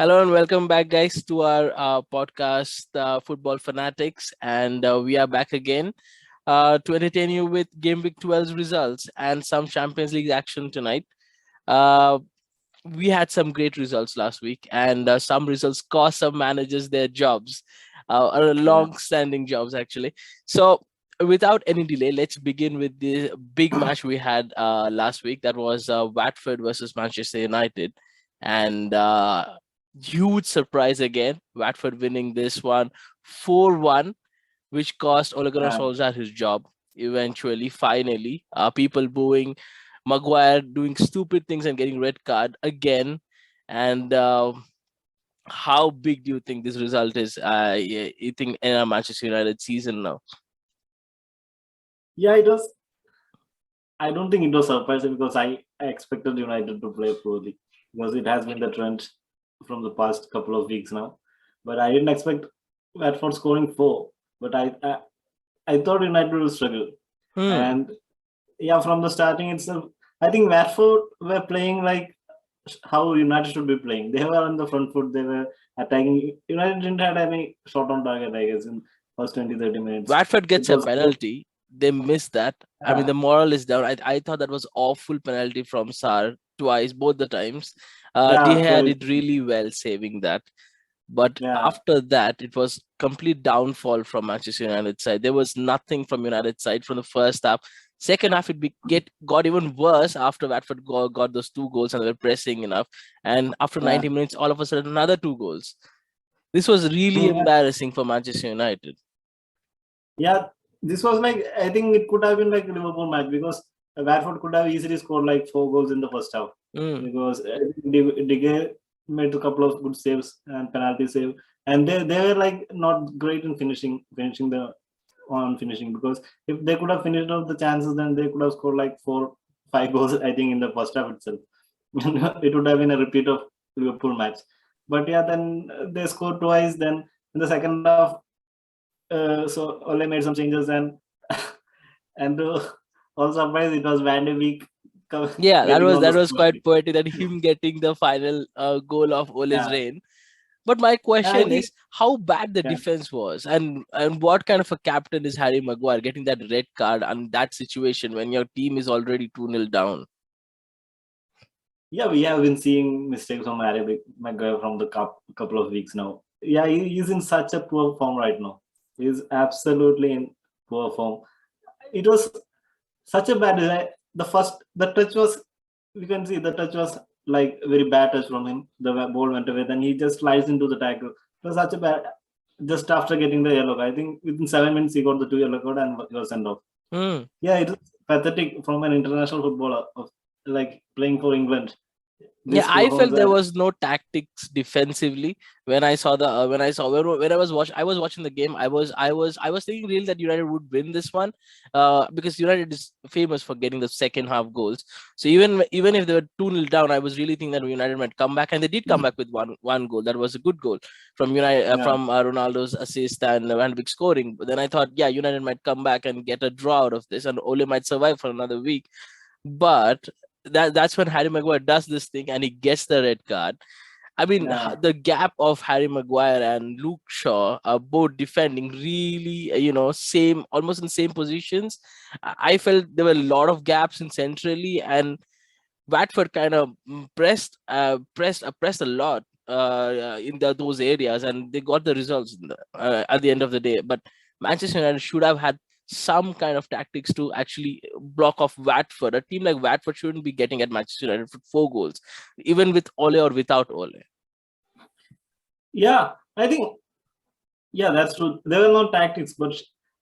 Hello and welcome back, guys, to our podcast, Football Fanatics. And we are back again to entertain you with Game Week 12's results and some Champions League action tonight. Uh, we had some great results last week, and some results cost some managers their jobs, or Yeah. long-standing jobs, actually. So, without any delay, let's begin with the big match we had last week. That was Watford versus Manchester United, and huge surprise again. Watford winning this one 4-1, which cost Ole Gunnar Yeah. Solskjaer his job. Eventually, finally, people booing, Maguire doing stupid things and getting red card again. And how big do you think this result is? You think in a Manchester United season now? Yeah, it was. I don't think it was surprising because I expected United to play poorly because it has been the trend from the past couple of weeks now. But I didn't expect Watford scoring four. But I thought United will struggle. Hmm. And yeah, from the starting itself, I think Watford were playing like how United should be playing. They were on the front foot. They were attacking. United didn't have any shot on target, I guess, in first 20-30 minutes. Watford It gets a was penalty. They missed that. I mean, yeah, the moral is down. I thought that was awful penalty from Sarr twice, both the times. De yeah, Gea twice. did really well saving that. But Yeah, after that, it was complete downfall from Manchester United side. There was nothing from United side from the first half. Second half, got even worse after Watford got those two goals and they were pressing enough. And after yeah. 90 minutes, all of a sudden, another two goals. This was really Mm, embarrassing for Manchester United. yeah, this was like I think it could have been like a Liverpool match because Watford could have easily scored like 4 goals in the first half Mm. because De Gea made a couple of good saves and penalty save, and they were like not great in finishing the on finishing because if they could have finished off the chances, then they could have scored like 4-5 goals. I think in the first half itself, it would have been a repeat of Liverpool match. But yeah, then they scored twice. Then in the second half, so Ole made some changes and all surprise it was Van de Beek Yeah, that getting was on the that was score quite sheet. poetic that him getting the final goal of Ole's Yeah, reign. But my I question think is how bad the yeah, defense was, and what kind of a captain is Harry Maguire getting that red card and that situation when your team is already 2-0 down? yeah, we have been seeing mistakes from Harry Maguire from the couple of weeks now. Yeah, he's in such a poor form right now. He's absolutely in poor form. It was such a bad. The touch was, you can see the touch was like very bad touch from him. The ball went away, then he just slides into the tackle. It was such a bad. Just after getting the yellow card, I think within 7 minutes he got the two yellow card and he was sent off. Hmm. Yeah, it was pathetic from an international footballer of like playing for England. Yeah, This I performance, felt there was no tactics defensively when I saw the when I was watching the game. I was thinking really that United would win this one, because United is famous for getting the second half goals. So even if they were 2-0 down, I was really thinking that United might come back, and they did come back with one goal. That was a good goal from United, yeah, from Ronaldo's assist and Van Beek scoring. But then I thought, yeah, United might come back and get a draw out of this, and Ole might survive for another week. But that's when Harry Maguire does this thing and he gets the red card. I mean, yeah, the gap of Harry Maguire and Luke Shaw are both defending really, same, almost in same positions. I felt there were a lot of gaps in centrally, and Watford kind of pressed a lot in those areas, and they got the results at the end of the day. But Manchester United should have had some kind of tactics to actually block off Watford. A team like Watford shouldn't be getting at Manchester United for 4 goals, even with Ole or without Ole. yeah. I think yeah, that's true. There were no tactics, but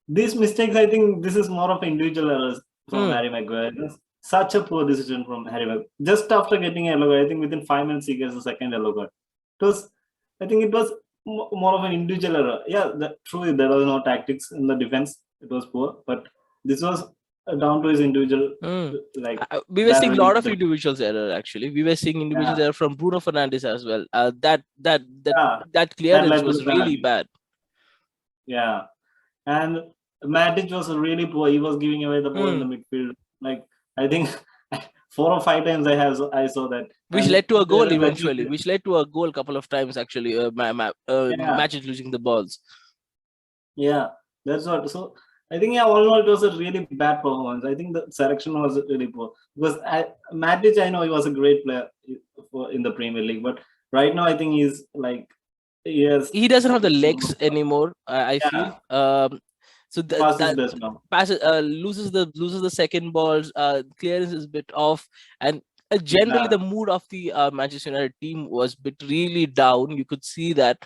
these mistakes, I think this is more of individual errors from Hmm. Harry Maguire. It was such a poor decision from Harry Maguire. Just after getting a yellow card, I think within 5 minutes he gets the second yellow card. It was, I think it was more of an individual error. Yeah, true. There was no tactics in the defense. It was poor, but this was down to his individual Hmm. like We were bad seeing a reading lot of of the individuals error. Actually, we were seeing individuals yeah, error from Bruno Fernandes as well. That yeah, that that clearance led to was the really penalty. bad. Yeah. And Matic was really poor. He was giving away the ball in the Hmm. midfield. Like I think 4 or 5 times I saw that, which and led to a they goal were lucky. eventually, which led to a goal a couple of times actually. Yeah, Matches losing the balls. yeah, that's what. So I think, yeah, all in all, it was a really bad performance. I think the selection was really poor because Matic, I know he was a great player in the Premier League, but right now I think he's like he has He doesn't have the legs anymore. I feel. yeah, So past his that best now. passes loses the second balls. Clearance is a bit off, and generally Yeah, the mood of the Manchester United team was bit really down. You could see that,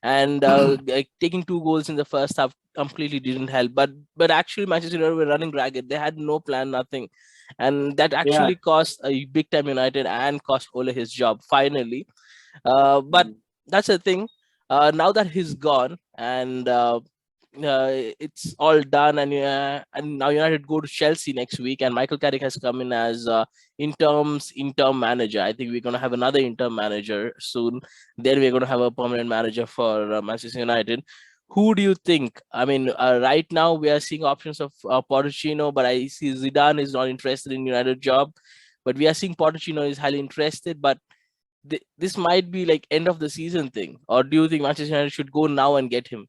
and like, taking 2 goals in the first half completely didn't help. But actually Manchester United were running ragged. They had no plan, nothing, and that yeah. actually cost a big time United and cost Ole his job finally. But Mm. that's the thing. Now that he's gone and it's all done, and now United go to Chelsea next week, and Michael Carrick has come in as interim manager. I think we're gonna have another interim manager soon. Then we're gonna have a permanent manager for Manchester United. Who do you think? I mean, right now we are seeing options of Pochettino, but I see Zidane is not interested in United job. But we are seeing Pochettino is highly interested, but this might be like end of the season thing, or do you think Manchester United should go now and get him?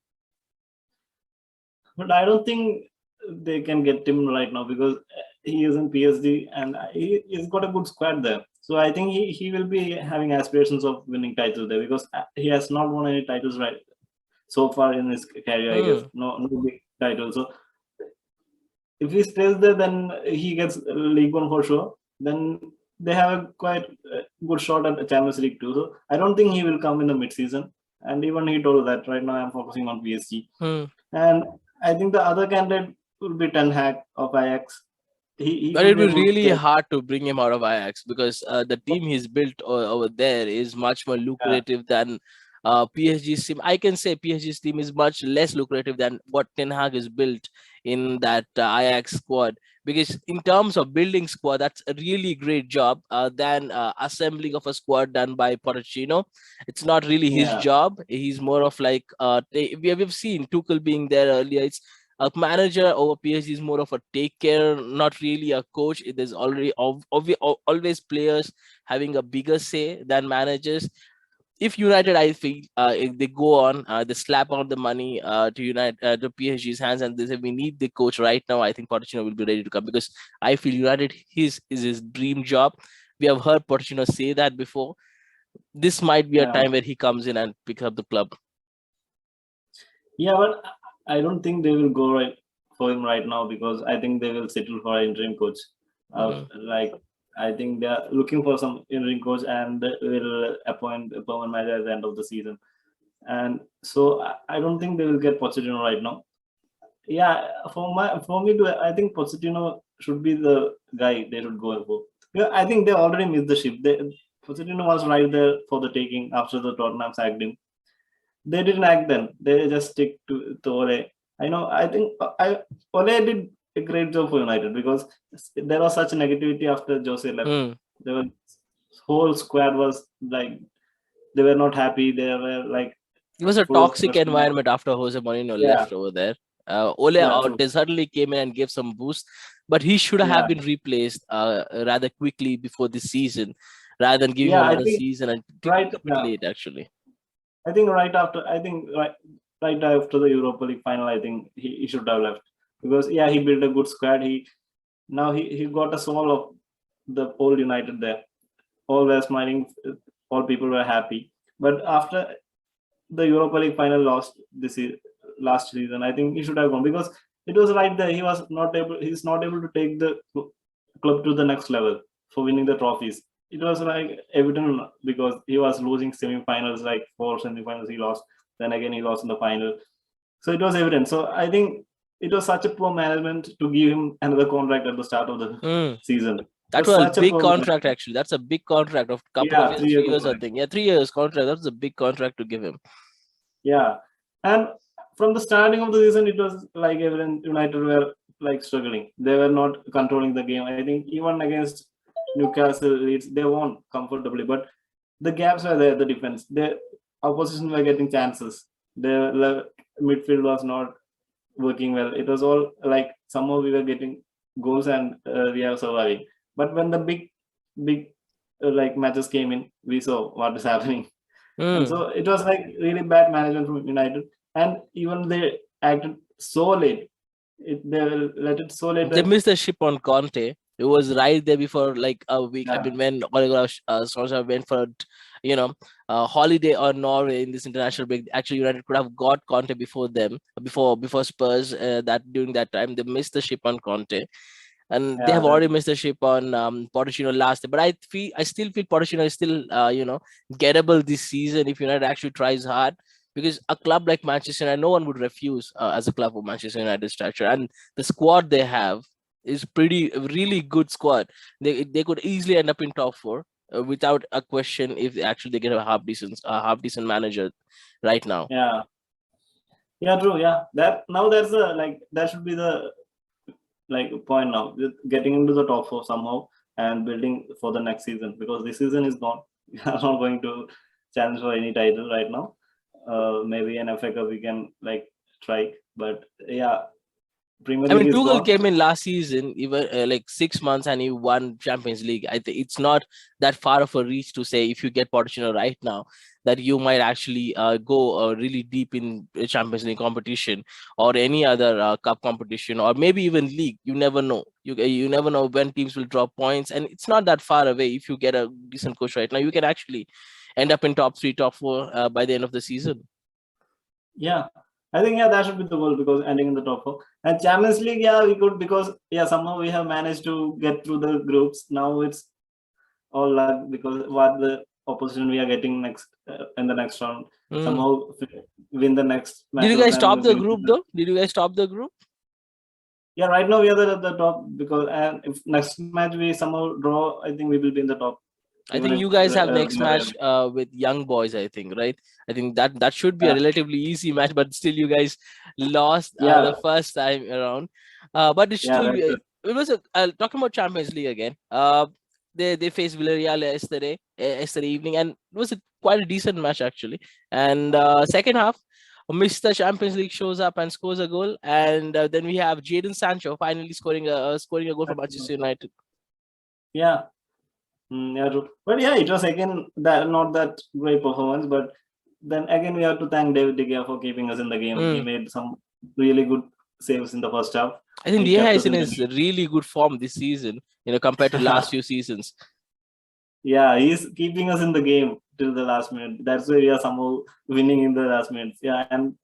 But I don't think they can get him right now because he is in PSG and he's got a good squad there. So I think he will be having aspirations of winning titles there because he has not won any titles right so far in his career. I guess Hmm. no big titles. So if he stays there, then he gets League One for sure. Then they have a quite good shot at the Champions League too. So I don't think he will come in the mid-season. And even he told that right now I'm focusing on PSG. Hmm. And I think the other candidate will be Ten Hag of Ajax. He But should it be will able to really get. hard to bring him out of Ajax because the team he's built over there is much more Yeah, lucrative than PSG's team. I can say PSG's team is much less lucrative than what Ten Hag is built in that Ajax squad. Because in terms of building squad, that's a really great job than assembling of a squad done by Pochettino. It's not really his yeah, job. He's more of like we've seen Tuchel being there earlier. It's a manager over PSG is more of a take care, not really a coach. There's already always players having a bigger say than managers. If United, I feel, if they go on, they slap out the money to to PSG's hands, and they say we need the coach right now. I think Pochettino will be ready to come because I feel United his is his dream job. We have heard Pochettino say that before. This might be a yeah, time where he comes in and picks up the club. yeah. But I don't think they will go right for him right now because I think they will settle for an interim coach. Mm. Like I think they are looking for some interim coach and they will appoint a permanent manager at the end of the season. And so I don't think they will get Pochettino right now. Yeah, for me to I think Pochettino should be the guy they should go for. Yeah, I think they already missed the ship. Pochettino was right there for the taking after the Tottenham sacked him. They didn't act then. They just stick to Ole. I know. I think Ole did a great job for United because there was such negativity after Jose left. Mm. There was whole squad was like they were not happy. They were like It was a full of toxic question marks. environment after Jose Mourinho Yeah, left over there. Ole yeah, true. they certainly came in and gave some boost, but he should have Yeah, been replaced rather quickly before this season, rather than giving him yeah. I another think season. And it right. took a bit Yeah, late, actually. I think right after. I think right after the Europa League final. I think he should have left because yeah, he built a good squad. Now he got a soul of the whole United there. All were smiling, all people were happy. But after the Europa League final lost last season, I think he should have gone because it was right there. He's not able to take the club to the next level for winning the trophies. It was like evident because he was losing semi-finals, like 4 semi-finals he lost. Then again he lost in the final. So it was evident. So I think it was such a poor management to give him another contract at the start of the Mm. season. It That was was a such a big poor contract, management. actually. That's a big contract of couple of Yeah, years, 3 year 3 years, I contract. think. Yeah, 3 years contract. That's a big contract to give him. Yeah, and from the starting of the season, it was like even United were like struggling. They were not controlling the game. I think even against Newcastle, Leeds, they won comfortably, but the gaps were there. The defense, the opposition were getting chances. The midfield was not working well. It was all like somehow we were getting goals and we are surviving. But when the big big like matches came in, we saw what is happening. And Mm. so it was like really bad management from United, and even they acted so late. They let it so late They that missed the ship on Conte. It was right there before like a week. I yeah, mean, when Ole Gunnar Solskjaer went for holiday or Norway in this international break, actually United could have got Conte before them, before Spurs. That during that time they missed the ship on Conte, and they yeah, have already missed the ship on Pochettino last year. But I still feel Pochettino is still gettable this season if United actually tries hard. Because a club like Manchester United, no one would refuse as a club of Manchester United structure, and the squad they have is really good squad. They could easily end up in top four without a question if they get a half decent manager right now. yeah, yeah, true, yeah. That now that's the like that should be the like point now, getting into the top four somehow and building for the next season, because this season is gone. We are not going to challenge for any title right now. Maybe an FA Cup we can like try, but yeah, Premier I League mean, is Tuchel gone. came in last season, even like 6 months, and he won Champions League. I think it's not that far of a reach to say if you get Pochettino right now that you might actually go really deep in Champions League competition or any other cup competition or maybe even league. You never know. You never know when teams will drop points, and it's not that far away. If you get a decent coach right now, you can actually end up in top three, top four by the end of the season. Yeah, I think that should be the goal, because ending in the top four. And Champions League, yeah, we could, because somehow we have managed to get through the groups. Now it's all luck, because what the opposition we are getting next in the next round, Mm. somehow win the next Did you matches guys and top the win. group though? Did you guys top the group? Yeah, right now we are the top, because and if next match we somehow draw, I think we will be in the top. I Even think if you guys have next Villarreal. match with Young Boys, I think, right? I think that should be a Yeah, relatively easy match, but still you guys lost the yeah, first time around. But it's yeah, still that's it. it was talking about Champions League again. They faced Villarreal yesterday evening, and it was quite a decent match actually. And second half, Mr. Champions League shows up and scores a goal, and then we have Jadon Sancho finally scoring a goal for Manchester United. Yeah. Yeah, true. But yeah, it was again that not that great performance. But then again, we have to thank David De Gea for keeping us in the game. He Mm. made some really good saves in the first half. I think He Deha kept is us in in the his game. really good form this season, compared to last few seasons. Yeah, he's keeping us in the game till the last minute. That's why we are somehow winning in the last minutes. Yeah, and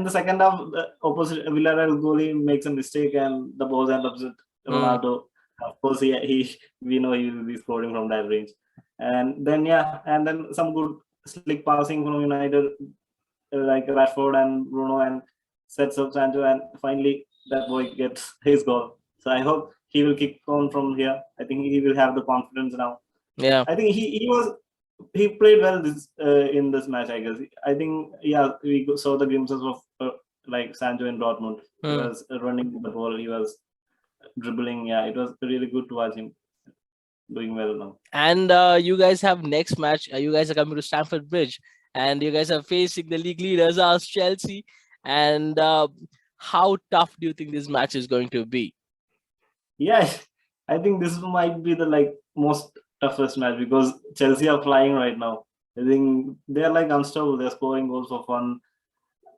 the second half, the opposite Villarreal goalie makes a mistake and the ball ends up with Mm. Ronaldo. Of course, we know he will be scoring from that range. And then some good slick passing from United, like Rashford and Bruno, and sets up Sancho, and finally that boy gets his goal. So I hope he will kick on from here. I think he will have the confidence now. Yeah. I think he played well this in this match. I guess I think we saw the glimpses of like Sancho in Dortmund. He Mm. was running the ball. He was dribbling. Yeah, it was really good to watch him doing well now. And you guys have next match. You guys are coming to Stamford Bridge, and you guys are facing the league leaders, Ars Chelsea. And how tough do you think this match is going to be? Yeah, I think this might be the like most toughest match, because Chelsea are flying right now. I think they are like unstoppable. They're scoring goals for fun,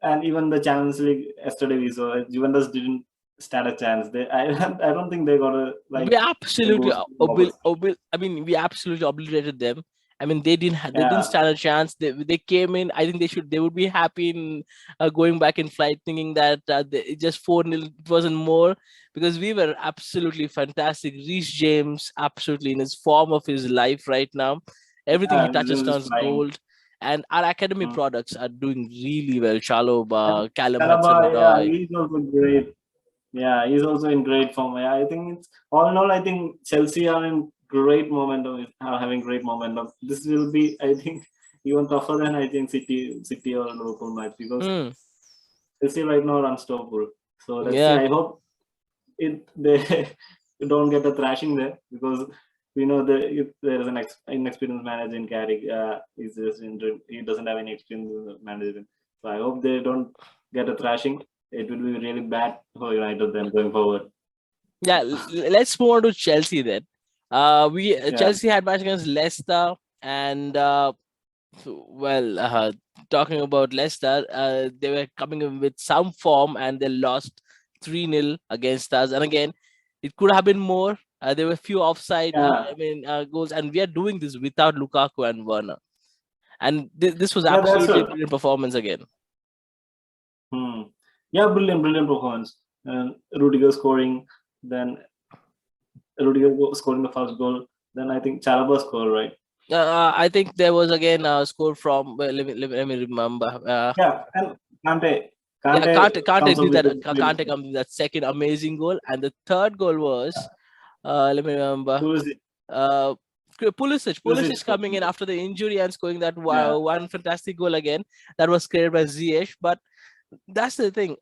and even the Champions League yesterday we saw Juventus didn't stand a chance. I don't think they got a We like a absolutely boost forward. I mean, we absolutely obliterated them. I mean, they didn't Yeah, stand a chance. They came in. I think they would be happy in going back in flight, thinking that it just 4-0. It wasn't more, because we were absolutely fantastic. Reece James absolutely in his form of his life right now. Everything he yeah, touches Juventus is turns flying. gold. And our academy Mm. products are doing really well. And Chaloba, Callum Chalobah, yeah, Hudson-Odoi. he's also great. Yeah, he's also in great form. Yeah, I think it's all in all. I think Chelsea are in great momentum. Are having great momentum. This will be, I think, even tougher than I think City or Liverpool match, because Hmm. Chelsea right now are unstoppable. So let's see. Yeah. I hope they don't get a thrashing there, because we know that if there is an inexperienced manager in Carrick, he doesn't have any experience as a manager. So I hope they don't get a thrashing. It will be really bad for United then going forward. Yeah, let's move on to Chelsea then. Chelsea had match against Leicester, and talking about Leicester, they were coming in with some form and they lost 3-0 against us. And again, it could have been more. There were a few offside, Yeah, goals, and we are doing this without Lukaku and Werner. And this was yeah, that's absolutely a right. brilliant performance again. Yeah, brilliant performance. And Rudiger scoring, then scoring the first goal. Then I think Chalobah scored, right? I think there was again a score from. Let me remember. Yeah, and Kante. Yeah, Kante Kante comes up did with that. the brilliant Kante comes with that second amazing goal, and the third goal was. Let me remember. Pulisic. Uh, Pulisic Scored. coming in after the injury and scoring that Yeah. one fantastic goal again. That was created by Ziyech. But that's the thing.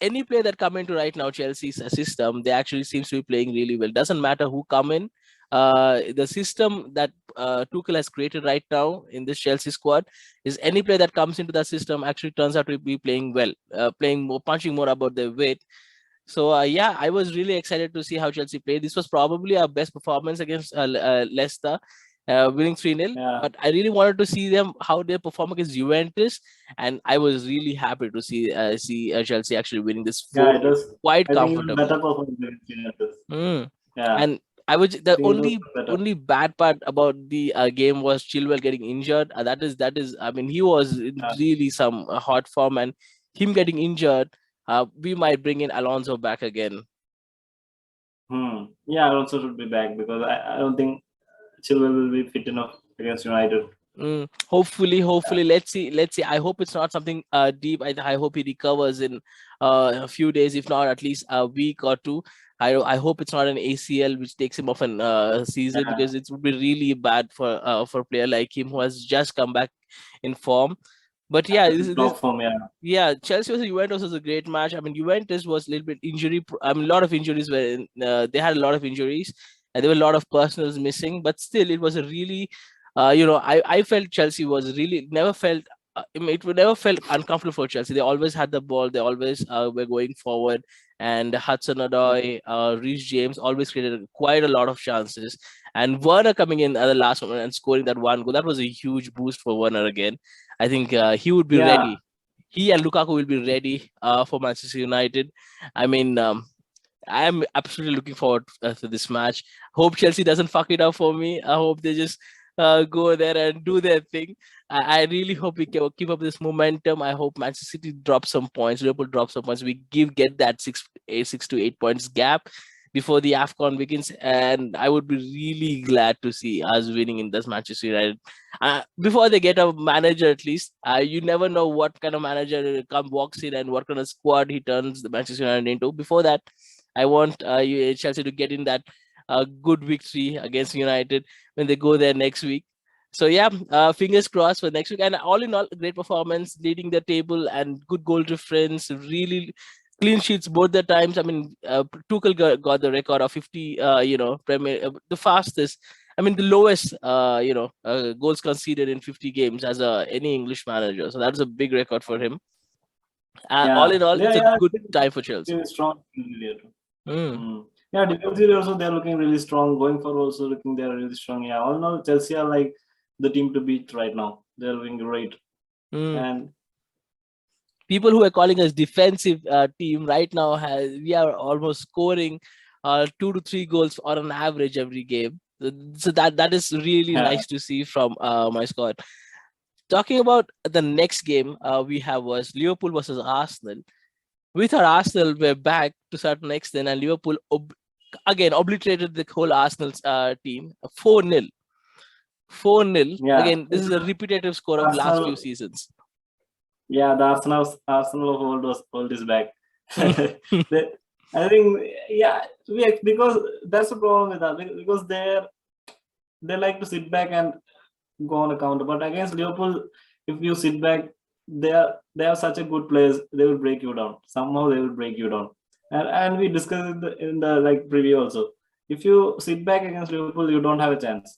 Any player that come into right now Chelsea's system, they actually seems to be playing really well. Doesn't matter who come in. The system that Tuchel has created right now in this Chelsea squad is any player that comes into that system actually turns out to be playing well, playing more, punching more about their weight. So yeah, I was really excited to see how Chelsea played. This was probably our best performance against Leicester, winning 3-0. Yeah. But I really wanted to see them how they perform against Juventus, and I was really happy to see Chelsea actually winning this Yeah, 4 it was. quite I think it was comfortably. better performance against Juventus. Mm. Yeah, And I was I the think it was only better. only bad part about the game was Chilwell getting injured. That is. I mean, he was in Yeah. really some hot form, and him getting injured, we might bring in Alonso back again. Yeah, I also should be back because I don't think Chilwell will be fit enough against United. Hopefully, let's see. I hope it's not something deep. I hope he recovers in a few days, if not at least a week or two. I hope it's not an ACL which takes him off an season, Yeah, because it would be really bad for a player like him who has just come back in form. But yeah, this top form. Yeah, yeah, Chelsea versus Juventus was a great match. I mean, Juventus was a little bit I mean, a lot of injuries they had a lot of injuries, and there were a lot of personals missing. But still, it was a really, I felt Chelsea was really never felt. I mean, it would never felt uncomfortable for Chelsea. They always had the ball. They always were going forward, and Hudson-Odoi, Reece James always created quite a lot of chances. And Werner coming in at the last moment and scoring that one goal, that was a huge boost for Werner again. I think he would be yeah, ready. He and Lukaku will be ready for Manchester United. I mean, I am absolutely looking forward to this match. Hope Chelsea doesn't fuck it up for me. I hope they just go there and do their thing. I really hope we can keep up this momentum. I hope Manchester City drops some points, Liverpool drops some points. We get that 6 to 8 points gap before the AFCON begins, and I would be really glad to see us winning in this Manchester United. Before they get a manager, at least, you never know what kind of manager walks in and what kind of squad he turns the Manchester United into. Before that, I want Chelsea to get in that good victory against United when they go there next week. So yeah, fingers crossed for next week. And all in all, great performance, leading the table and good goal difference. Really clean sheets both the times. I mean, Tuchel got the record of 50. Premier, the fastest. I mean, the lowest. Goals conceded in 50 games as any English manager. So that's a big record for him. All yeah, in all, yeah, it's a yeah. good time for Chelsea. Really strong. Really. Mm. Yeah, defensively also they're looking really strong. Going forward also looking they're really strong. Yeah, all in all, Chelsea are like the team to beat right now. They're doing great. Mm. And People who are calling us defensive team right now, we are almost scoring 2 to 3 goals on an average every game. So that is really yeah, nice to see from my squad. Talking about the next game we have was Liverpool versus Arsenal. We thought Arsenal were back to a certain extent, and Liverpool again obliterated the whole Arsenal's team 4-0. 4-0. yeah. Again, this is a repetitive score of last few Arsenal, seasons. yeah, the Arsenal of old is back. They, I think, yeah, because that's the problem with that because they like to sit back and go on a counter. But against Liverpool, if you sit back, they are such a good players. They will break you down. Somehow they will break you down. And we discussed in the like preview also. If you sit back against Liverpool, you don't have a chance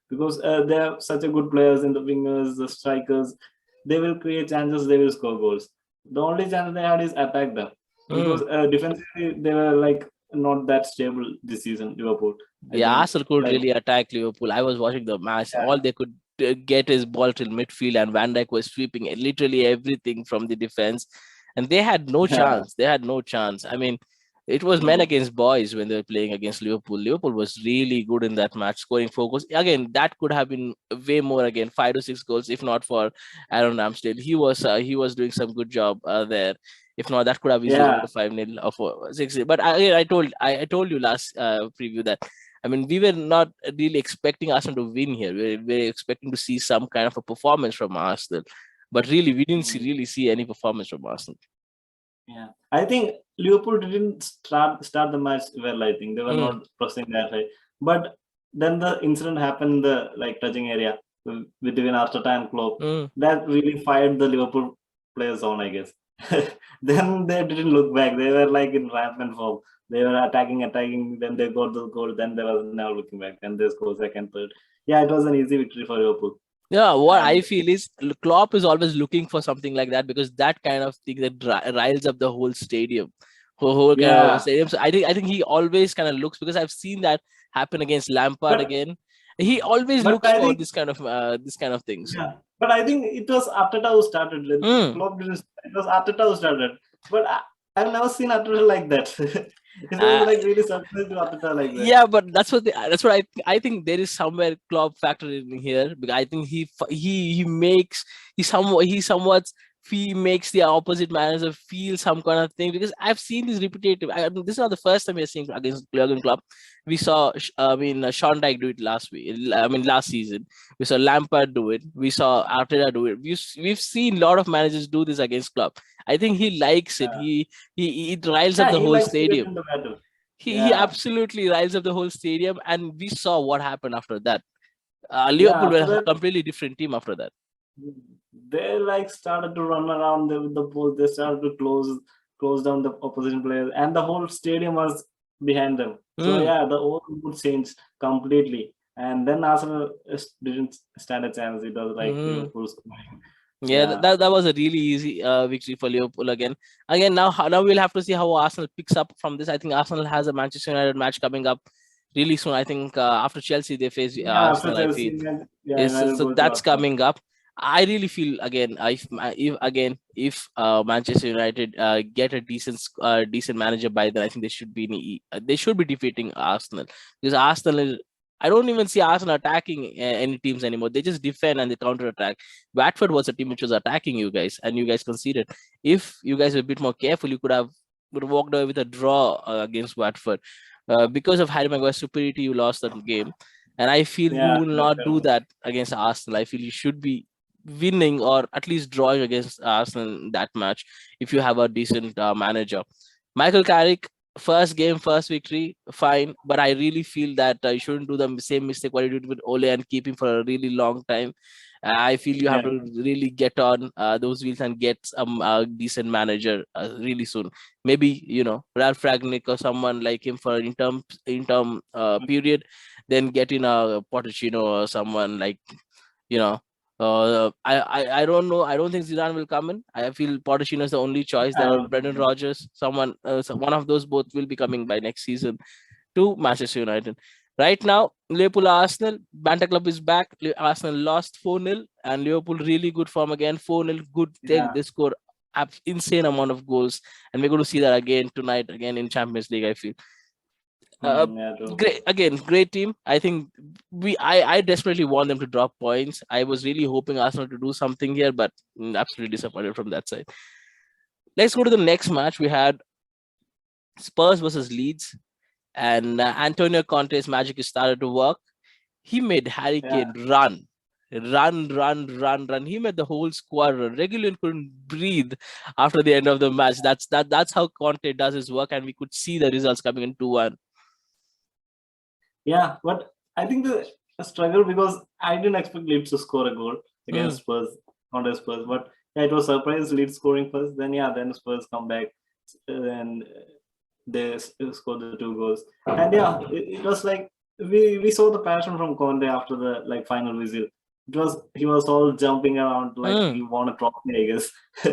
because they are such a good players in the wingers, the strikers. They will create chances. They will score goals. The only chance they had is attack them because Mm. defensively they were like not that stable this season. Liverpool, I Yeah, think, Arsenal could like really attack Liverpool. I was watching the match. yeah, All they could get is ball till midfield, and Van Dijk was sweeping literally everything from the defense, and they had no yeah, chance. They had no chance. I mean, it was men mm, against boys when they were playing against Liverpool. Liverpool was really good in that match, scoring 4 goals. Again, that could have been way more. Again, 5 to 6 goals, if not for Aaron Ramsdale. He was doing some good job there. If not, that could have easily gone yeah, to 5-0 or 4-6. But I told you last preview that I mean, we were not really expecting Arsenal to win here. We were expecting to see some kind of a performance from Arsenal, but really, we didn't mm, really see any performance from Arsenal. yeah. I think Liverpool didn't start the match well. I think they were Mm, not pressing that high, but then the incident happened in the like touching area between Arteta and Klopp. mm. That really fired the Liverpool players on, I guess. Then they didn't look back. They were like in rampant form. They were attacking. Then they got the goal. Then they was now looking back. Then they scored second, third. Yeah, it was an easy victory for Liverpool. Yeah, what I And feel is Klopp is always looking for something like that because that kind of thing that riles up the whole stadium, whole kind of yeah, stadium. So I think he always kind of looks because I've seen that happen against Lampard but again. He always but looks I for think this kind of things. yeah, but I think it was Arteta who started. Mm. Klopp didn't. It was Arteta who started. But I've never seen Arteta like that. It was Uh, like really surprised to Arteta like that. Yeah, but that's what I think there is somewhere Klopp factor in here because I think he somewhat he makes the opposite manager feel some kind of thing because I've seen this repetitive. I mean, this is not the first time we're seeing against Jurgen Klopp. We saw Sean Dyche do it last week. I mean last season. We saw Lampard do it. We saw Arteta do it. We've seen a lot of managers do this against Klopp. I think he likes it. Yeah, He it riles up yeah, the he whole likes to get stadium. into battle. He Yeah, absolutely riles up the whole stadium, and we saw what happened after that. yeah. Liverpool were After a that, completely different team after that. they like started to run around with the ball. They started to close down the opposition players, and the whole stadium was behind them. So Mm. yeah, the whole mood changed completely. And then Arsenal didn't stand a chance. It was like Mm. Liverpool scoring. Yeah, Yeah, that was a really easy victory for Liverpool again. Again, now we'll have to see how Arsenal picks up from this. I think Arsenal has a Manchester United match coming up really soon. I think after Chelsea they face yeah. After Arsenal. I Chelsea, feel yeah, is so, United so go to that's Arsenal. coming up. I really feel again if Manchester United get a decent manager by then I think they should be defeating Arsenal because Arsenal is. I don't even see Arsenal attacking any teams anymore. They just defend and they counter attack. Watford was a team which was attacking you guys, and you guys conceded. If you guys were a bit more careful, you could have walked away with a draw against Watford. Because of Harry Maguire's superiority, you lost that game, and I feel you Yeah, will that's not fair do enough. that against Arsenal. I feel you should be winning or at least drawing against Arsenal in that match if you have a decent manager. Michael Carrick, first game, first victory, fine. But I really feel that you shouldn't do the same mistake what you did with Ole and keep him for a really long time. I feel you have Yeah, to really get on those wheels and get some decent manager really soon. Maybe Ralph Ragnick or someone like him for interim period, then get in a Pochettino or someone like you know. I don't know. I don't think Zidane will come in. I feel Pochettino is the only choice there, I or also Brendan Rodgers. One of those both will be coming by next season to Manchester United. Right now, Liverpool Arsenal, Banter Club is back. Arsenal lost 4-0, and Liverpool really good form again. 4-0, good. yeah, They score insane amount of goals, and we're going to see that again tonight, again in Champions League. I feel. yeah, true. Great again, great team. I think I desperately want them to drop points. I was really hoping Arsenal to do something here, but absolutely disappointed from that side. Let's go to the next match. We had Spurs versus Leeds, and Antonio Conte's magic has started to work. He made Harry Yeah, Kane run. He made the whole squad run. Regularly couldn't breathe after the end of the match. That's how Conte does his work, and we could see the results coming in 2-1. yeah. But I think the struggle because I didn't expect Leeds to score a goal Mm, against Spurs, not as Spurs. But yeah, it was surprise Leeds scoring first. Then yeah, then Spurs come back and they scored the 2 goals. And yeah, it was like we saw the passion from Conte after the like final whistle. he was all jumping around like Mm. he won a trophy, I guess.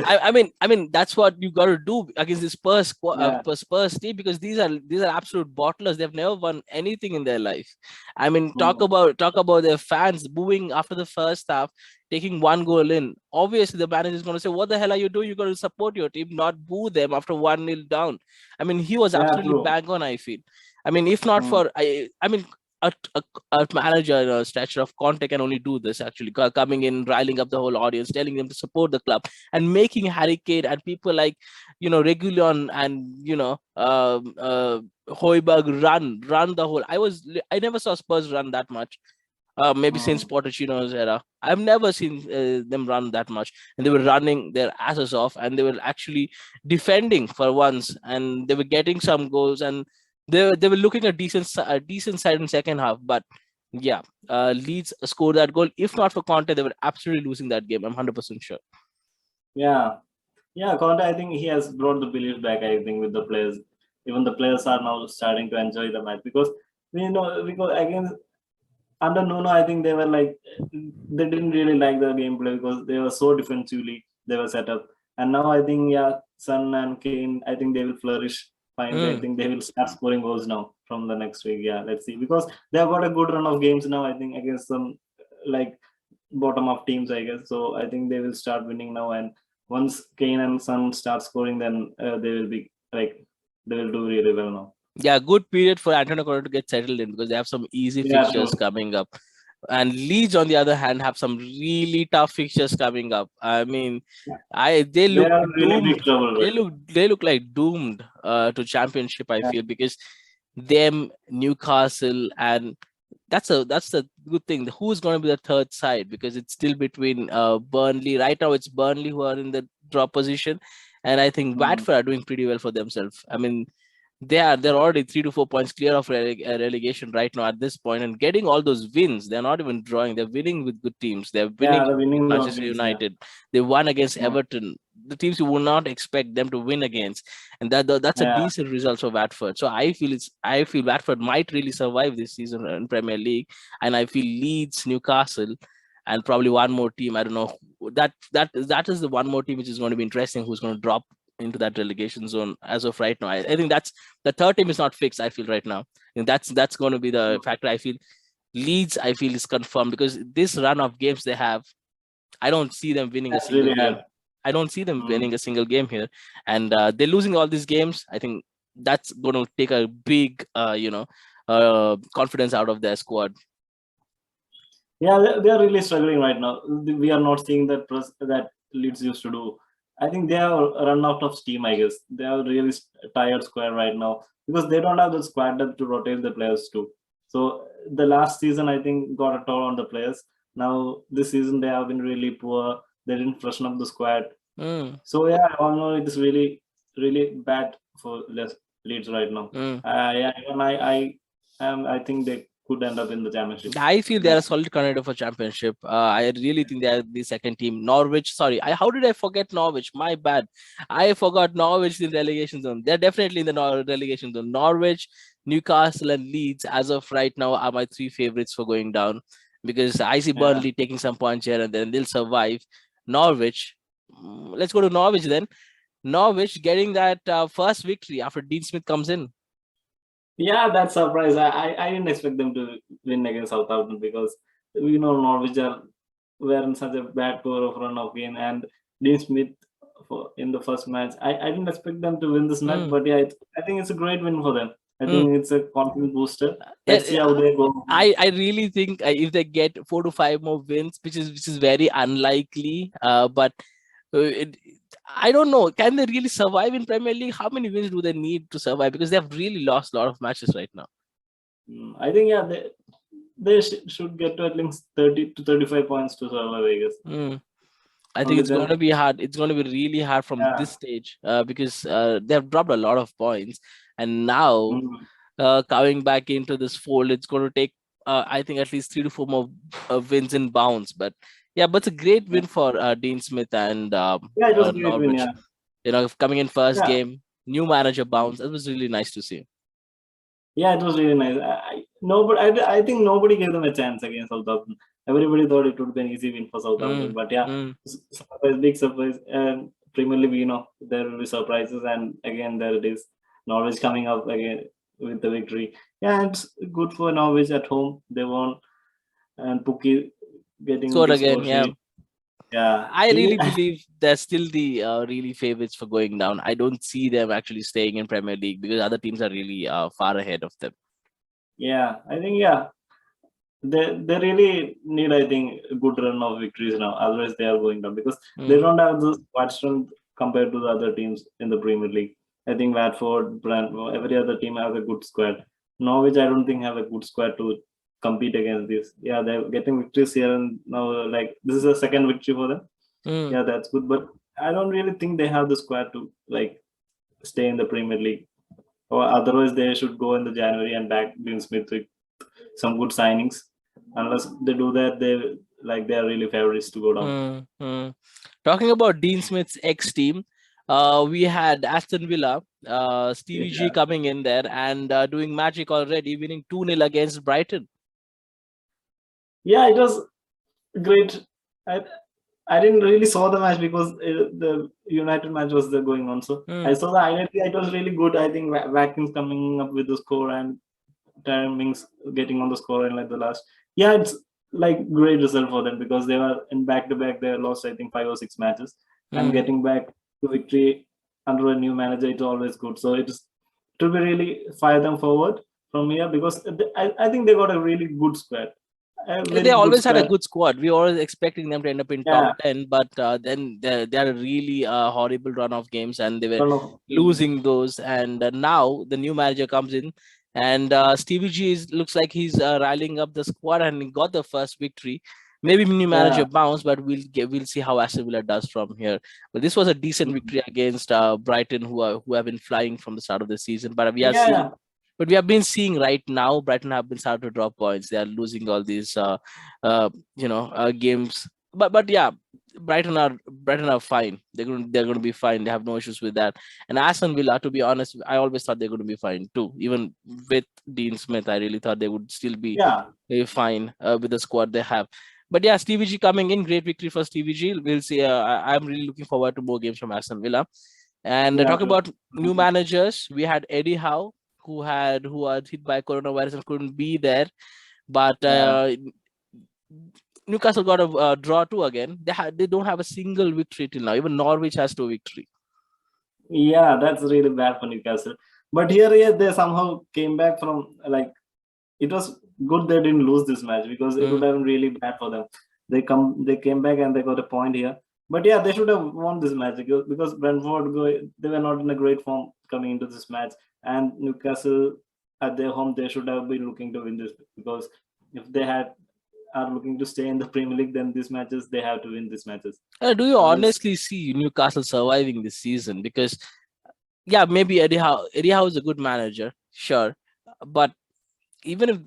I mean, that's what you got to do against this Yeah. Spurs team, because these are absolute bottlers. They've never won anything in their life. I mean, talk Mm. about their fans booing after the first half, taking one goal in. Obviously, the manager is going to say, "What the hell are you doing? You got to support your team, not boo them after 1-0 down." I mean, he was Yeah, absolutely true. bang on, I feel. I mean, if not Mm. for I mean, a, a, a manager in a stature of Conte can only do this, actually, coming in, riling up the whole audience, telling them to support the club, and making Harry Kane and people like, Regulon and, Hoiberg run the whole. I never saw Spurs run that much. Maybe since Mm. Pochettino's era, I've never seen them run that much. And they were running their asses off, and they were actually defending for once, and they were getting some goals, and they were looking a decent side in second half. But yeah, Leeds scored that goal. If not for Conte, they were absolutely losing that game. I'm 100% sure. Yeah. Yeah, Conte, I think he has brought the belief back, I think, with the players. Even the players are now starting to enjoy the match because because against under Nuno, I think they were like they didn't really like the gameplay because they were so defensively they were set up. And now I think Son and Kane, I think they will flourish finally. I Mm. think they will start scoring goals now from the next week. Yeah, let's see. Because they have got a good run of games now, I think, against some like bottom of teams, I guess. So I think they will start winning now. And once Kane and Son start scoring, then they will be like they will do really well now. Yeah, good period for Antonio Conte to get settled in, because they have some easy Yeah, fixtures true. coming up. And Leeds, on the other hand, have some really tough fixtures coming up. I mean, I they They look are really doomed. big trouble, right? They look like doomed to championship, I Yeah. feel, because them, Newcastle, and that's the good thing. Who's going to be the third side? Because it's still between Burnley. Right now, it's Burnley who are in the drop position, and I think Mm. Watford are doing pretty well for themselves. I mean, they're already 3 to 4 points clear of relegation right now at this point, and getting all those wins. They're not even drawing. They're winning with good teams. They're Yeah, winning the winning of Manchester wins. Yeah. United. They won against Mm. Everton, the teams you would not expect them to win against, and that's a Yeah. decent result for Watford. So I feel Watford might really survive this season in Premier League, and I feel Leeds, Newcastle, and probably one more team. I don't know, that is the one more team which is going to be interesting. Who's going to drop into that relegation zone as of right now? I think that's the third team is not fixed, I feel, right now. And that's going to be the factor. I feel Leeds, I feel, is confirmed, because this run of games they have, I don't see them winning a That's single really game. hard. I don't see them Mm. winning a single game here, and they're losing all these games. I think that's going to take a big, confidence out of their squad. Yeah, they are really struggling right now. We are not seeing that that Leeds used to do. I think they have run out of steam. I guess they are really tired squad right now because they don't have the squad depth to rotate the players too. So the last season, I think, got a toll on the players. Now this season they have been really poor. They didn't freshen up the squad. Mm, So yeah, all in all, it is really, really bad for Leeds right now. mm. Yeah, even I think they could end up in the championship. I feel they are a Let's see. solid contender for championship. I really think they are the second team. Norwich, sorry, how did I forget Norwich? My bad. I forgot Norwich in relegation zone. They're definitely in the relegation zone. Norwich, Newcastle, and Leeds, as of right now, are my three favorites for going down, because I see Yeah. Burnley taking some points here and then they'll survive. Norwich, let's go to Norwich then. Norwich getting that first victory after Dean Smith comes in. Yeah, that's surprise. I didn't expect them to win against Southampton because we know Norwich were in such a bad tour of run of game and Dean Smith in the first match. I didn't expect them to win this match, Mm. but yeah, I think it's a great win for them. I Mm. think it's a confidence booster. Let's see Yeah, how they go. I really think if they get 4 to 5 more wins, which is very unlikely, but it, I don't know. Can they really survive in Premier League? How many wins do they need to survive? Because they have really lost a lot of matches right now. I think yeah, they should get to at least 30 to 35 points to survive, I guess. Mm. I think Only it's going then, to be hard. It's going to be really hard from yeah. this stage, because they have dropped a lot of points, and now Mm. coming back into this fold, it's going to take, I think, at least 3 to 4 more wins in bounds. But yeah, but it's a great win for Dean Smith and Yeah, it was a great win, Norwich. yeah. Coming in first Yeah. game, new manager bounce. It was really nice to see. Yeah, it was really nice. I think nobody gave them a chance against Southampton. everybody thought it would be an easy win for Southampton. But yeah, surprise, big surprise. And Premier League, there will be surprises. And again, there it is. Norwich coming up again with the victory. Yeah, it's good for Norwich at home. They won. And Pukki getting Scored the again, score yeah. sheet. Yeah. I really believe they're still the really favorites for going down. I don't see them actually staying in Premier League because other teams are really far ahead of them. Yeah, I think, they really need, I think, a good run of victories now. Otherwise, they are going down because they don't have the squad strength compared to the other teams in the Premier League. I think Watford, Brentford, every other team has a good squad. Norwich, I don't think have a good squad to compete against this. Yeah, they're getting victories here and now. Like this is a second victory for them. Yeah, that's good. But I don't really think they have the squad to like stay in the Premier League. Or otherwise, they should go in the January and back Dean Smith with some good signings. Unless they do that, they are really favorites to go down. Talking about Dean Smith's ex team, we had Aston Villa, Stevie G coming in there and doing magic already, winning 2-0 against Brighton. Yeah, it was great. I didn't really saw the match because the United match was there going on. So I saw the highlight. It was really good. I think Watkins coming up with the score and Tyrone Mings getting on the score in like the last. Yeah, it's like great result for them because they were in back-to-back. They lost, I think, 5 or 6 matches. And getting back to victory under a new manager, it's always good. So it will be really fire them forward from here because I think they got a really good squad. They always had a good squad. We were always expecting them to end up in top 10, but then they had a really horrible run of games and they were losing those. And now the new manager comes in and Stevie G looks like he's rallying up the squad and he got the first victory. Maybe new manager bounce, but we'll see how Aston Villa does from here. But this was a decent victory against Brighton, who have been flying from the start of the season. But we are seeing. But we have been seeing right now, Brighton have been starting to drop points. They are losing all these, games. But yeah, Brighton are fine. They're going to be fine. They have no issues with that. And Aston Villa, to be honest, I always thought they're going to be fine too. Even with Dean Smith, I really thought they would still be fine with the squad they have. But yeah, Stevie G coming in, great victory for Stevie G. We'll see. I'm really looking forward to more games from Aston Villa. And talking about new managers, we had Eddie Howe, who was hit by coronavirus and couldn't be there, but Newcastle got a draw too again. They don't have a single victory till now. Even Norwich has 2 victory. Yeah, that's really bad for Newcastle. But here they somehow came back from it was good they didn't lose this match because it would have been really bad for them. They came back and they got a point here. But yeah, they should have won this match because Brentford they were not in a great form coming into this match. And Newcastle at their home, they should have been looking to win this because if they are looking to stay in the Premier League, then these matches they have to win these matches. Do you honestly see Newcastle surviving this season? Because maybe Eddie Howe is a good manager, sure, but even if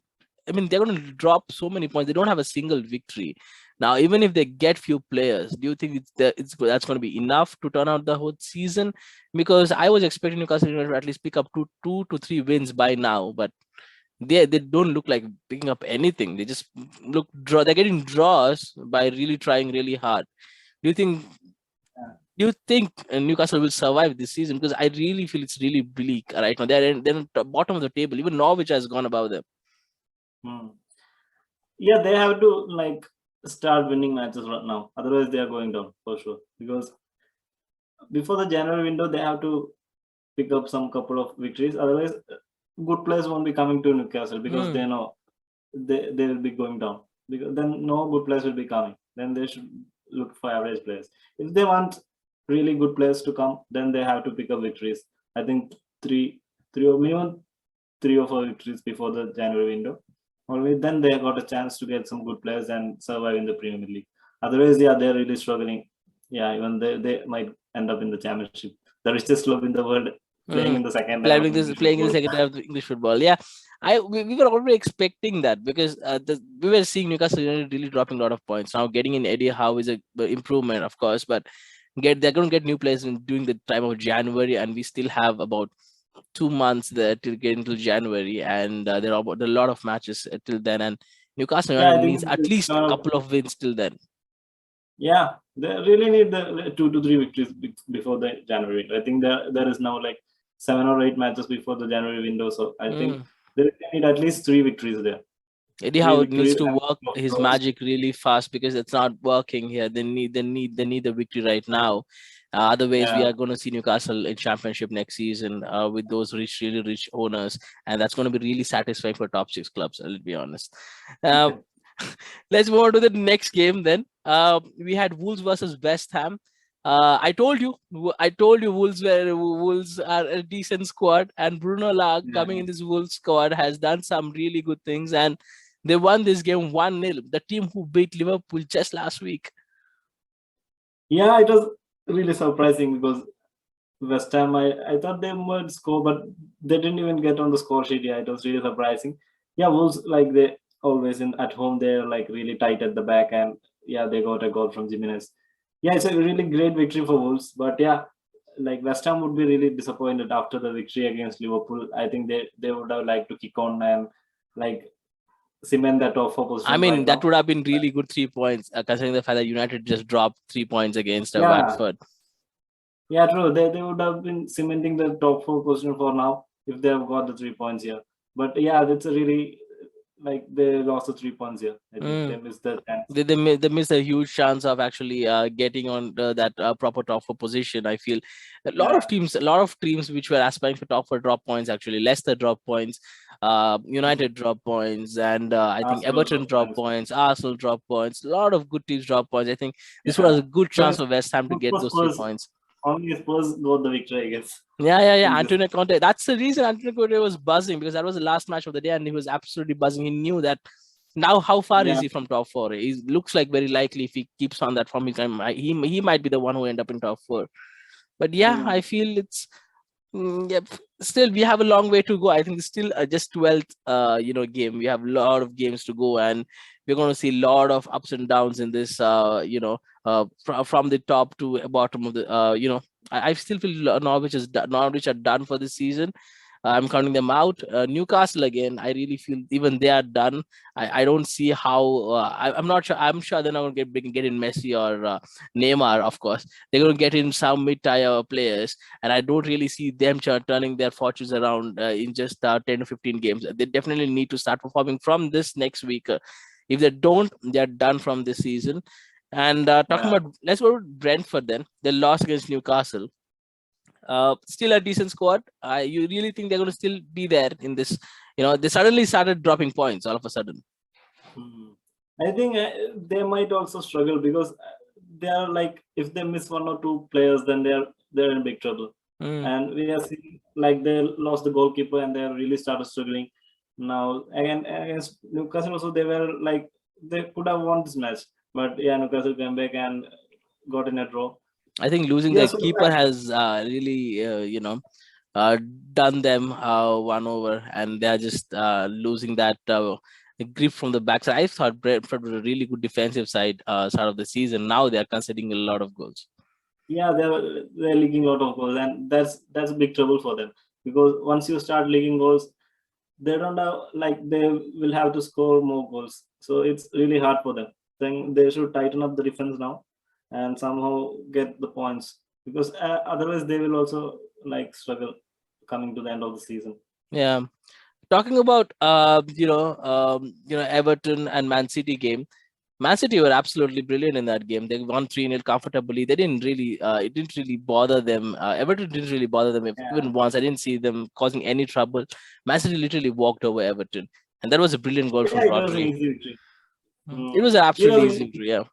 they're going to drop so many points, they don't have a single victory. Now, even if they get few players, do you think that's going to be enough to turn out the whole season? Because I was expecting Newcastle to at least pick up 2 to 3 wins by now, but they don't look like picking up anything. They just they're getting draws by really trying really hard. Do you think Newcastle will survive this season? Because I really feel it's really bleak right now. They're at the bottom of the table. Even Norwich has gone above them. Yeah, they have to start winning matches right now. Otherwise, they are going down for sure. Because before the January window, they have to pick up some couple of victories. Otherwise, good players won't be coming to Newcastle because they know they will be going down. Because then no good players will be coming. Then they should look for average players. If they want really good players to come, then they have to pick up victories. I think minimum 3 or 4 victories before the January window. Only then they got a chance to get some good players and survive in the Premier League. Otherwise, they're really struggling. Yeah, even they might end up in the Championship, the richest club in the world, playing in the second. Playing in the second half of the English football. Yeah, we were already expecting that because we were seeing Newcastle really dropping a lot of points. Now getting in Eddie Howe is a improvement, of course, but they're going to get new players during the time of January, and we still have about 2 months there till get into January, and there are a lot of matches till then, and Newcastle Yeah, I United think needs at least a couple of wins till then. yeah, they really need the 2 to 3 victories before the January window. I think there is now like 7 or 8 matches before the January window, so I think they need at least 3 victories there. Eddie Three Howe needs victories to and work his magic really fast because it's not working here. They need the victory right now. Otherwise, we yeah. are going to see Newcastle in Championship next season with those really rich owners, and that's going to be really satisfying for top 6 clubs. I'll be honest. Uh, let's move on to the next game then. We had Wolves versus West Ham. I told you, Wolves are a decent squad, and Bruno Lage Yeah. coming in this Wolves squad has done some really good things, and they won this game 1-0. The team who beat Liverpool just last week. Yeah, it was really surprising because West Ham, I thought they might score, but they didn't even get on the score sheet. Yeah, it was really surprising. Yeah, Wolves, like they always at home, they're like really tight at the back, and yeah, they got a goal from Jimenez. Yeah, it's a really great victory for Wolves, but yeah, like West Ham would be really disappointed after the victory against Liverpool. I think they would have liked to kick on and like cement that top 4 I position mean, right that now. would have been really good 3 points, considering the fact that United just dropped 3 points against Yeah, Watford. yeah, true. They would have been cementing the top 4 position for now if they have got the 3 points here. But yeah, that's a really like they lost the 3 points here. I think they missed the chance. They missed a huge chance of actually getting on that proper top 4 position. I feel a lot Yeah, of teams which were aspiring for top 4 drop points. Actually, Leicester drop points, United drop points, and I think Arsenal Everton got drop points. points, Arsenal drop points. A lot of good teams drop points. I think this was Yeah, a good chance but for West Ham to good get for those 3 points. Only Spurs got the victory, I guess. Yeah. In this, Antonio Conte. That's the reason Antonio Conte was buzzing, because that was the last match of the day, and he was absolutely buzzing. He knew that. Now, how far is yeah, he from top 4? He looks like very likely if he keeps on that form, he might be the one who end up in top 4. But yeah, I feel it's yep. Still, we have a long way to go. I think it's still just 12th, game. We have a lot of games to go, and we're going to see a lot of ups and downs in this. From the top to bottom of the. I still feel Norwich are done for this season. I'm counting them out. Newcastle again. I really feel even they are done. I don't see how. I'm not sure. I'm sure they're not going to get in Messi or Neymar. Of course, they're going to get in some mid-tier players, and I don't really see them turning their fortunes around in just 10 to 15 games. They definitely need to start performing from this next week. If they don't, they're done from this season. And talking yeah. about, let's go to Brentford then. They lost against Newcastle. Still a decent squad. You really think they're going to still be there in this? They suddenly started dropping points all of a sudden. I think they might also struggle because they are like if they miss 1 or 2 players, then they're in big trouble. And we are seeing like they lost the goalkeeper and they really started struggling. Now again against Newcastle also they were like they could have won this match, but yeah, Newcastle came back and got in a draw. I think losing Yeah, their so keeper has really, done them one over, and they're just losing that grip from the backside. I thought Brentford was a really good defensive side of the season. Now they're conceding a lot of goals. yeah, they're leaking a lot of goals, and that's big trouble for them because once you start leaking goals, they don't have like they will have to score more goals. So it's really hard for them. Then they should tighten up the defense now and somehow get the points because otherwise they will also like struggle coming to the end of the season. Yeah. Talking about Everton and Man City game. Man City were absolutely brilliant in that game. They won 3-0 comfortably. They didn't really, it didn't really bother them. Everton didn't really bother them Yeah, even once. I didn't see them causing any trouble. Man City literally walked over Everton. And that was a brilliant goal yeah, from it was an Rodri. easy victory. It was Mm. an It was absolutely an easy victory, yeah.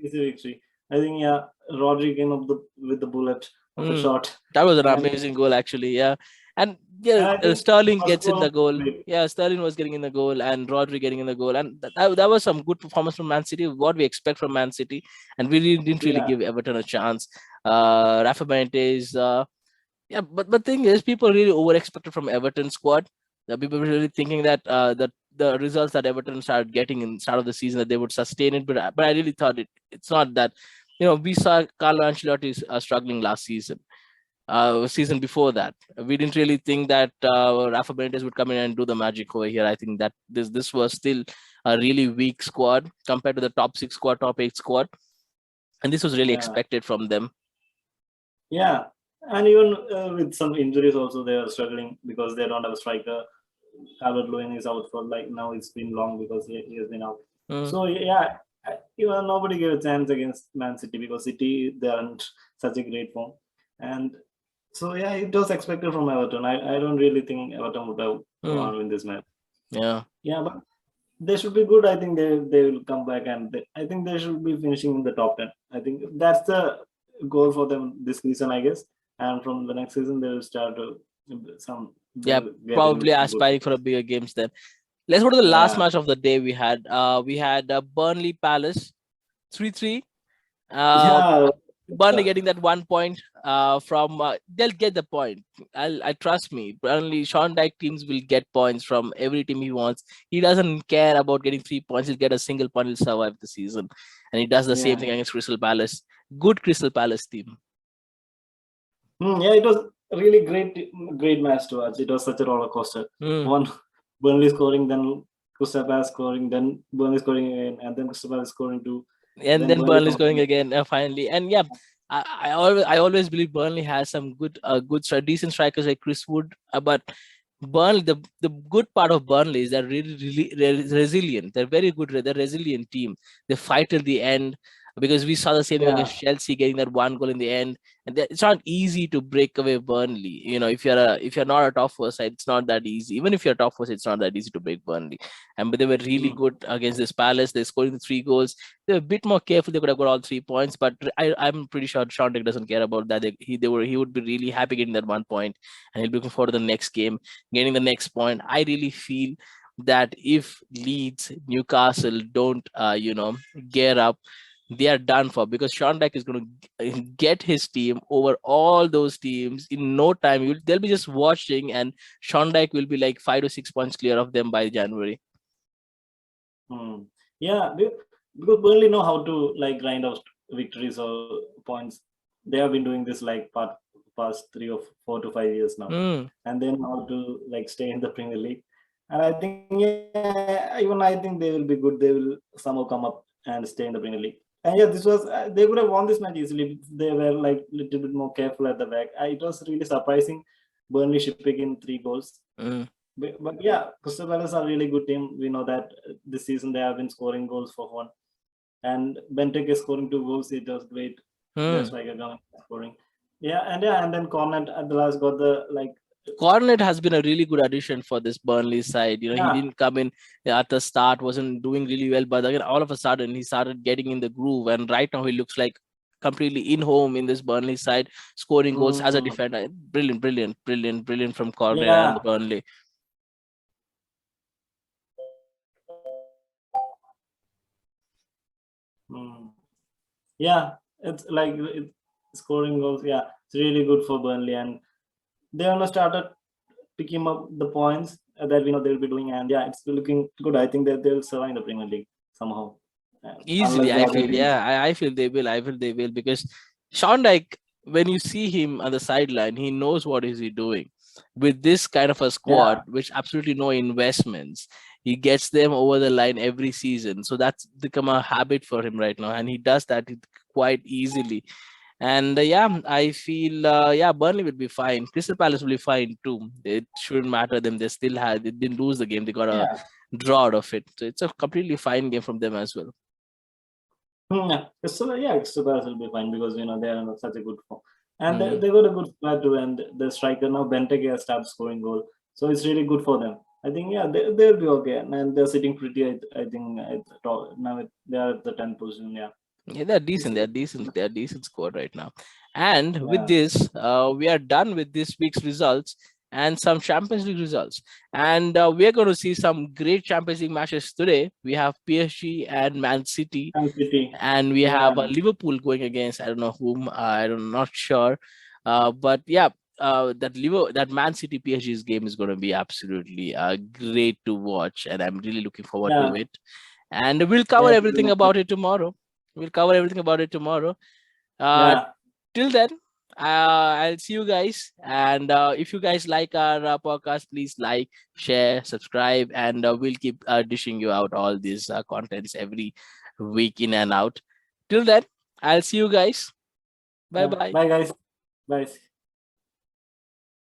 easy victory. I think yeah, Rodri came up with the bullet of a shot, That was an and amazing goal, actually, yeah. And yeah, I think Sterling first gets in goal the was goal. great. Yeah, Sterling was getting in the goal and Rodri getting in the goal. And that was some good performance from Man City, what we expect from Man City. And we really didn't really Yeah, give Everton a chance. Rafa Benitez, yeah, but thing is, people really over expected from Everton squad. The people were really thinking that that the results that Everton started getting in the start of the season that they would sustain it. But I really thought it's not that. We saw Carlo Ancelotti struggling last season. season before that. We didn't really think that Rafa Benitez would come in and do the magic over here. I think that this was still a really weak squad compared to the top 6 squad, top 8 squad, and this was really Yeah. expected from them. Yeah, and even with some injuries also they are struggling because they don't have a striker. Calvert Lewin is out for like now it's been long because he has been out. So yeah, even nobody gave a chance against Man City because City they aren't such a great form, and so yeah, it was expected from Everton. I don't really think Everton would have won in this match. Yeah. Yeah, but they should be good. I think they will come back and I think they should be finishing in the top 10. I think that's the goal for them this season, I guess. And from the next season, they will start some. Yeah, probably aspiring for a bigger games then. Let's go to the last match of the day. We had Burnley Palace 3-3. Yeah, Burnley getting that 1 point from they'll get the point. I trust me. Burnley Sean Dyche teams will get points from every team he wants. He doesn't care about getting 3 points. He'll get a single point. He'll survive the season, and he does the same thing against Crystal Palace. Good Crystal Palace team. Yeah, it was a really great match to watch. It was such a roller coaster. One Burnley scoring, then Crystal Palace scoring, then Burnley scoring again, and then Crystal Palace scoring too. And then Burnley scoring again finally. And yeah, I always believe Burnley has some good decent strikers like Chris Wood, but Burnley, the good part of Burnley is they're really resilient. They're very good. They're a resilient team. They fight till the end, because we saw the same thing against Chelsea, getting that 1 goal in the end. And it's not easy to break away Burnley. You know, if you're not a top 4 side, it's not that easy. Even if you're a top 4 side, it's not that easy to break Burnley. But they were really good against this Palace. They're scoring the 3 goals. They're a bit more careful. They could have got all 3 points, but I'm pretty sure Sean Dyche doesn't care about that. He would be really happy getting that 1 point, and he'll be looking forward to the next game, getting the next point. I really feel that if Leeds, Newcastle don't gear up, they are done for, because Sean Dyche is going to get his team over all those teams in no time. They'll be just watching, and Sean Dyche will be like 5 to 6 points clear of them by January. Yeah, because Burnley know how to like grind out victories or points. They have been doing this like past 3 or 4 to 5 years now, and they know how to like stay in the Premier League. And I think I think they will be good. They will somehow come up and stay in the Premier League. And yeah, this was they would have won this match easily. They were like a little bit more careful at the back. It was really surprising. Burnley shipping in 3 goals. But yeah, Crystal Palace are a really good team. We know that this season they have been scoring goals for fun. And Benteke is scoring 2 goals. It was great. That's like a scoring. And then Cornet at the last got the like. Cornet has been a really good addition for this Burnley side. You know, he didn't come in at the start, wasn't doing really well, but again, all of a sudden he started getting in the groove, and right now he looks like completely in home in this Burnley side, scoring goals as a defender. Brilliant from Cornet and Burnley. Yeah, it's like scoring goals. Yeah, it's really good for Burnley, and they almost started picking up the points that we know they'll be doing, and yeah, it's looking good. I think that they'll survive the Premier League somehow. Easily, I feel. Yeah, I feel they will. I feel they will, because Sean Dyche, when you see him on the sideline, he knows what is he doing. With this kind of a squad, which absolutely no investments, he gets them over the line every season. So that's become a habit for him right now, and he does that quite easily. And I feel Burnley will be fine. Crystal Palace will be fine too. It shouldn't matter them. They didn't lose the game. They got a draw out of it. So it's a completely fine game from them as well. Crystal Palace will be fine because they are in such a good form. And they got a good squad too, and the striker now Benteke has started scoring goal. So it's really good for them. I think they'll be okay. And they're sitting pretty, I think now they are at the 10th position, Yeah, they're decent. They're a decent squad right now. And with this, we are done with this week's results and some Champions League results. And we're going to see some great Champions League matches today. We have PSG and Man City. And we have Liverpool going against, I don't know whom, I'm not sure. But yeah, that Man City PSG's game is going to be absolutely great to watch. And I'm really looking forward to it. And we'll cover everything about it tomorrow. Till then, I'll see you guys. And if you guys like our podcast, please like, share, subscribe, and we'll keep dishing you out all these contents every week in and out. Till then, I'll see you guys. Bye Yeah. bye. Bye, guys. Bye.